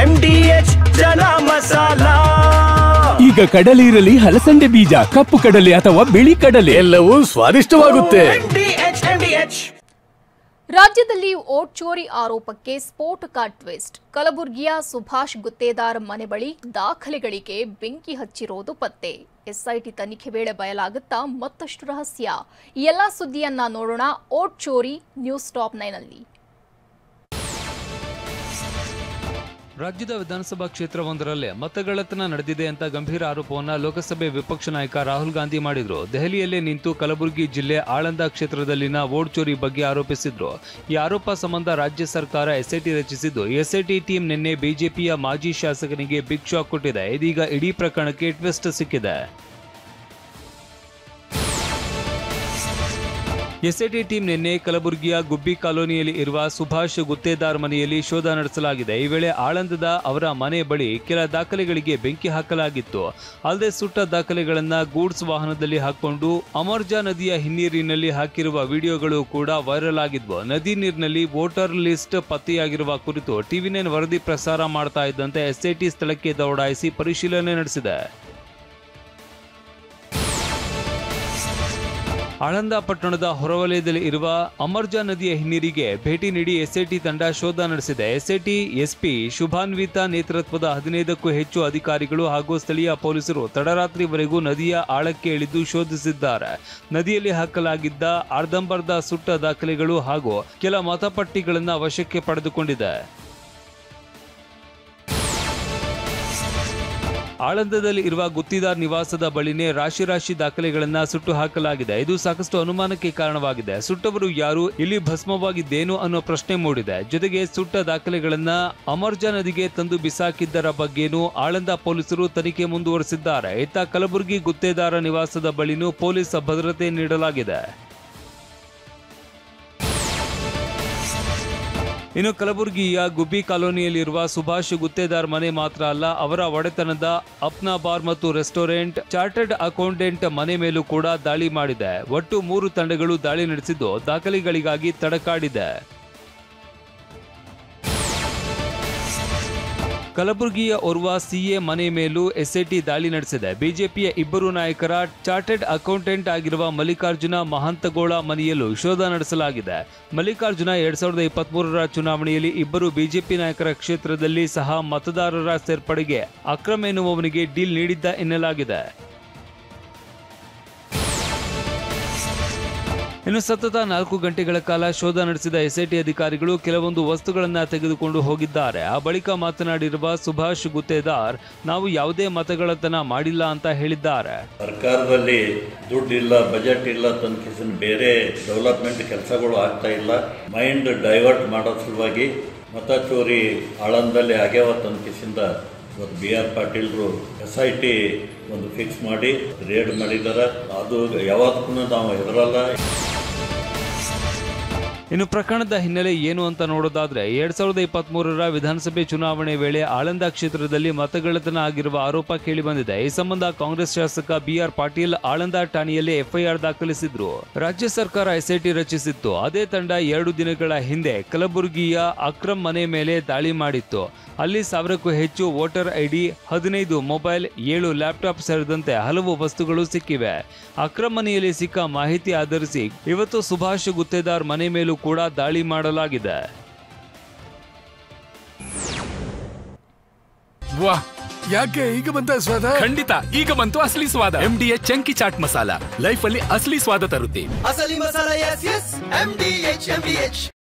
MDH chana masala. ಈಗ ಕಡಲೆ ಇರಲಿ, ಹಲಸಂಡೆ ಬೀಜ, ಕಪ್ಪು ಕಡಲೆ ಅಥವಾ ಬಿಳಿ ಕಡಲೆ, ಎಲ್ಲವೂ ಸ್ವಾದಿಷ್ಟವಾಗುತ್ತೆ. ರಾಜ್ಯದಲ್ಲಿ ಓಟ್ ಚೋರಿ ಆರೋಪಕ್ಕೆ ಸ್ಫೋಟಕ ಟ್ವಿಸ್ಟ್. ಕಲಬುರಗಿಯ ಸುಭಾಷ್ ಗುತ್ತೇದಾರ್ ಮನೆ ಬಳಿ ದಾಖಲೆಗಳಿಗೆ ಬೆಂಕಿ ಹಚ್ಚಿರೋದು ಪತ್ತೆ. ಎಸ್ಐಟಿ ತನಿಖೆ ವೇಳೆ ಬಯಲಾಗುತ್ತಾ ಮತ್ತಷ್ಟು ರಹಸ್ಯ. ಈ ಎಲ್ಲ ಸುದ್ದಿಯನ್ನ ನೋಡೋಣ ಓಟ್ ಚೋರಿ ನ್ಯೂಸ್ ಟಾಪ್ 9 ನಲ್ಲಿ. ರಾಜ್ಯದ ವಿಧಾನಸಭಾ ಕ್ಷೇತ್ರವೊಂದರಲ್ಲೇ ಮತಗಳ್ಳತನ ನಡೆದಿದೆ ಅಂತ ಗಂಭೀರ ಆರೋಪವನ್ನು ಲೋಕಸಭೆ ವಿಪಕ್ಷ ನಾಯಕ ರಾಹುಲ್ ಗಾಂಧಿ ಮಾಡಿದ್ರು. ದೆಹಲಿಯಲ್ಲೇ ನಿಂತು ಕಲಬುರಗಿ ಜಿಲ್ಲೆ ಆಳಂದ ಕ್ಷೇತ್ರದಲ್ಲಿನ ವೋಟ್ ಚೋರಿ ಬಗ್ಗೆ ಆರೋಪಿಸಿದ್ರು. ಈ ಆರೋಪ ಸಂಬಂಧ ರಾಜ್ಯ ಸರ್ಕಾರ ಎಸ್ಐಟಿ ರಚಿಸಿದ್ದು, ಎಸ್ಐಟಿ ಟೀಮ್ ನಿನ್ನೆ ಬಿಜೆಪಿಯ ಮಾಜಿ ಶಾಸಕನಿಗೆ ಬಿಗ್ ಶಾಕ್ ಕೊಟ್ಟಿದೆ. ಇದೀಗ ಇಡೀ ಪ್ರಕರಣಕ್ಕೆ ಟ್ವಿಸ್ಟ್ ಸಿಕ್ಕಿದೆ. ಎಸ್ಐಟಿ ಟೀಮ್ ನಿನ್ನೆ ಕಲಬುರಗಿಯ ಗುಬ್ಬಿ ಕಾಲೋನಿಯಲ್ಲಿ ಇರುವ ಸುಭಾಷ್ ಗುತ್ತೇದಾರ್ ಮನೆಯಲ್ಲಿ ಶೋಧ ನಡೆಸಲಾಗಿದೆ. ಈ ವೇಳೆ ಆಳಂದದ ಅವರ ಮನೆ ಬಳಿ ಕೆಲ ದಾಖಲೆಗಳಿಗೆ ಬೆಂಕಿ ಹಾಕಲಾಗಿತ್ತು. ಅಲ್ಲದೆ ಸುಟ್ಟ ದಾಖಲೆಗಳನ್ನ ಗೂಡ್ಸ್ ವಾಹನದಲ್ಲಿ ಹಾಕೊಂಡು ಅಮರ್ಜಾ ನದಿಯ ಹಿನ್ನೀರಿನಲ್ಲಿ ಹಾಕಿರುವ ವಿಡಿಯೋಗಳು ಕೂಡ ವೈರಲ್ ಆಗಿದ್ವು. ನದಿ ನೀರಿನಲ್ಲಿ ವೋಟರ್ ಲಿಸ್ಟ್ ಪತ್ತೆಯಾಗಿರುವ ಕುರಿತು ಟಿವಿ9 ವರದಿ ಪ್ರಸಾರ ಮಾಡ್ತಾ ಇದ್ದಂತೆ ಎಸ್ಐಟಿ ಸ್ಥಳಕ್ಕೆ ದೌಡಾಯಿಸಿ ಪರಿಶೀಲನೆ ನಡೆಸಿದೆ. ಆಳಂದ ಪಟ್ಟಣದ ಹೊರವಲಯದಲ್ಲಿ ಇರುವ ಅಮರ್ಜಾ ನದಿಯ ಹಿನ್ನೀರಿಗೆ ಭೇಟಿ ನೀಡಿ ಎಸ್ಐಟಿ ತಂಡ ಶೋಧ ನಡೆಸಿದೆ. ಎಸ್ಐಟಿ ಎಸ್ಪಿ ಶುಭಾನ್ವಿತಾ ನೇತೃತ್ವದ 15ಕ್ಕೂ ಹೆಚ್ಚು ಅಧಿಕಾರಿಗಳು ಹಾಗೂ ಸ್ಥಳೀಯ ಪೊಲೀಸರು ತಡರಾತ್ರಿವರೆಗೂ ನದಿಯ ಆಳಕ್ಕೆ ಇಳಿದು ಶೋಧಿಸಿದ್ದಾರೆ. ನದಿಯಲ್ಲಿ ಹಾಕಲಾಗಿದ್ದ ಅರ್ಧಂಬರ್ಧ ಸುಟ್ಟ ದಾಖಲೆಗಳು ಹಾಗೂ ಕೆಲ ಮತಪಟ್ಟಿಗಳನ್ನು ವಶಕ್ಕೆ ಪಡೆದುಕೊಂಡಿದೆ. ಆಳಂದದಲ್ಲಿ ಇರುವ ಗುತ್ತಿದಾರ್ ನಿವಾಸದ ಬಳಿನೇ ರಾಶಿ ದಾಖಲೆಗಳನ್ನ ಸುಟ್ಟು ಹಾಕಲಾಗಿದೆ. ಇದು ಸಾಕಷ್ಟು ಅನುಮಾನಕ್ಕೆ ಕಾರಣವಾಗಿದೆ. ಸುಟ್ಟವರು ಯಾರು, ಇಲ್ಲಿ ಭಸ್ಮವಾಗಿದ್ದೇನು ಅನ್ನೋ ಪ್ರಶ್ನೆ ಮೂಡಿದೆ. ಜೊತೆಗೆ ಸುಟ್ಟ ದಾಖಲೆಗಳನ್ನ ಅಮರ್ಜಾ ನದಿಗೆ ತಂದು ಬಿಸಾಕಿದ್ದರ ಬಗ್ಗೆನೂ ಆಳಂದ ಪೊಲೀಸರು ತನಿಖೆ ಮುಂದುವರೆಸಿದ್ದಾರೆ. ಇತ್ತ ಕಲಬುರಗಿ ಗುತ್ತೇದಾರ ನಿವಾಸದ ಬಳಿನೂ ಪೊಲೀಸ್ ಭದ್ರತೆ ನೀಡಲಾಗಿದೆ. ಇನ್ನು ಕಲಬುರಗಿಯ ಗುಬ್ಬಿ ಕಾಲೋನಿಯಲ್ಲಿರುವ ಸುಭಾಷ್ ಗುತ್ತೇದಾರ್ ಮನೆ ಮಾತ್ರ ಅಲ್ಲ, ಅವರ ಒಡೆತನದ ಅಪ್ನಾ ಬಾರ್ ಮತ್ತು ರೆಸ್ಟೋರೆಂಟ್, ಚಾರ್ಟರ್ಡ್ ಅಕೌಂಟೆಂಟ್ ಮನೆ ಮೇಲೂ ಕೂಡ ದಾಳಿ ಮಾಡಿದೆ. ಒಟ್ಟು 3 ತಂಡಗಳು ದಾಳಿ ನಡೆಸಿದ್ದು ದಾಖಲೆಗಳಿಗಾಗಿ ತಡಕಾಡಿದೆ. ಕಲಬುರಗಿಯ ಓರ್ವ ಸಿಎ ಮನೆ ಮೇಲೂ ಎಸ್ಐಟಿ ದಾಳಿ ನಡೆಸಿದೆ. ಬಿಜೆಪಿಯ 2 ನಾಯಕರ ಚಾರ್ಟರ್ಡ್ ಅಕೌಂಟೆಂಟ್ ಆಗಿರುವ ಮಲ್ಲಿಕಾರ್ಜುನ ಮಹಂತಗೋಳ ಮನೆಯಲ್ಲೂ ಶೋಧ ನಡೆಸಲಾಗಿದೆ. ಮಲ್ಲಿಕಾರ್ಜುನ 2023ರ ಚುನಾವಣೆಯಲ್ಲಿ 2 ಬಿಜೆಪಿ ನಾಯಕರ ಕ್ಷೇತ್ರದಲ್ಲಿ ಸಹ ಮತದಾರರ ಸೇರ್ಪಡೆಗೆ ಅಕ್ರಮ್ ಎನ್ನುವವನಿಗೆ ಡೀಲ್ ನೀಡಿದ್ದ ಎನ್ನಲಾಗಿದೆ. ಇನ್ನು ಸತತ 4 ಗಂಟೆಗಳ ಕಾಲ ಶೋಧ ನಡೆಸಿದ ಎಸ್ಐಟಿ ಅಧಿಕಾರಿಗಳು ಕೆಲವೊಂದು ವಸ್ತುಗಳನ್ನು ತೆಗೆದುಕೊಂಡು ಹೋಗಿದ್ದಾರೆ. ಆ ಬಳಿಕ ಮಾತನಾಡಿರುವ ಸುಭಾಷ್ ಗುತ್ತೇದಾರ್, ನಾವು ಯಾವುದೇ ಮತಗಳ್ಳತನ ಮಾಡಿಲ್ಲ ಅಂತ ಹೇಳಿದ್ದಾರೆ. ಸರ್ಕಾರದಲ್ಲಿ ದುಡ್ಡಿಲ್ಲ, ಬಜೆಟ್ ಇಲ್ಲ, ತನಕ ಬೇರೆ ಡೆವಲಪ್ಮೆಂಟ್ ಕೆಲಸಗಳು ಆಗ್ತಾ ಇಲ್ಲ. ಮೈಂಡ್ ಡೈವರ್ಟ್ ಮಾಡೋ ಸಲುವಾಗಿ ಮತ ಚೋರಿ ಆಳಂದಲ್ಲಿ ಆಗ್ಯಾವ ತನಕಿಸಿಂದ ಇವತ್ತು BR ಪಾಟೀಲ್ರು SIT ಒಂದು ಫಿಕ್ಸ್ ಮಾಡಿ ರೇಡ್ ಮಾಡಿದ್ದಾರೆ. ಅದು ಯಾವತ್ತೂ ನಾವು ಹೆದರಲ್ಲ. ಇನ್ನು ಪ್ರಕರಣದ ಹಿನ್ನೆಲೆ ಏನು ಅಂತ ನೋಡೋದಾದ್ರೆ 2023ರ ವಿಧಾನಸಭೆ ಚುನಾವಣೆ ವೇಳೆ ಆಳಂದ ಕ್ಷೇತ್ರದಲ್ಲಿ ಮತಗಳ್ಳತನ ಆಗಿರುವ ಆರೋಪ ಕೇಳಿಬಂದಿದೆ. ಈ ಸಂಬಂಧ ಕಾಂಗ್ರೆಸ್ ಶಾಸಕ BR ಪಾಟೀಲ್ ಆಳಂದ ಠಾಣೆಯಲ್ಲಿ FIR ದಾಖಲಿಸಿದ್ರು. ರಾಜ್ಯ ಸರ್ಕಾರ ಎಸ್ಐಟಿ ರಚಿಸಿತ್ತು. ಅದೇ ತಂಡ 2 ದಿನಗಳ ಹಿಂದೆ ಕಲಬುರಗಿಯ ಅಕ್ರಮ್ ಮನೆ ಮೇಲೆ ದಾಳಿ ಮಾಡಿತ್ತು. ಅಲ್ಲಿ 1000ಕ್ಕೂ ಹೆಚ್ಚು ವೋಟರ್ ID, 15 ಮೊಬೈಲ್, 7 ಲ್ಯಾಪ್ಟಾಪ್ ಸೇರಿದಂತೆ ಹಲವು ವಸ್ತುಗಳು ಸಿಕ್ಕಿವೆ. ಅಕ್ರಮ್ ಮನೆಯಲ್ಲಿ ಸಿಕ್ಕ ಮಾಹಿತಿ ಆಧರಿಸಿ ಇವತ್ತು ಸುಭಾಷ್ ಗುತ್ತೇದಾರ್ ಮನೆ ಮೇಲೂ ಕೂಡ ದಾಳಿ ಮಾಡಲಾಗಿದೆ. ವಾಹ್, ಯಾಕೆ ಈಗ ಬಂತ ಸ್ವಾದ? ಖಂಡಿತ ಈಗ ಬಂತು ಅಸಲಿ ಸ್ವಾದ. MDH chunky chaat masala life ಅಲ್ಲಿ ಅಸಲಿ ಸ್ವಾದ ತರುತ್ತೆ. ಅಸಲಿ ಮಸಾಲ, MDH.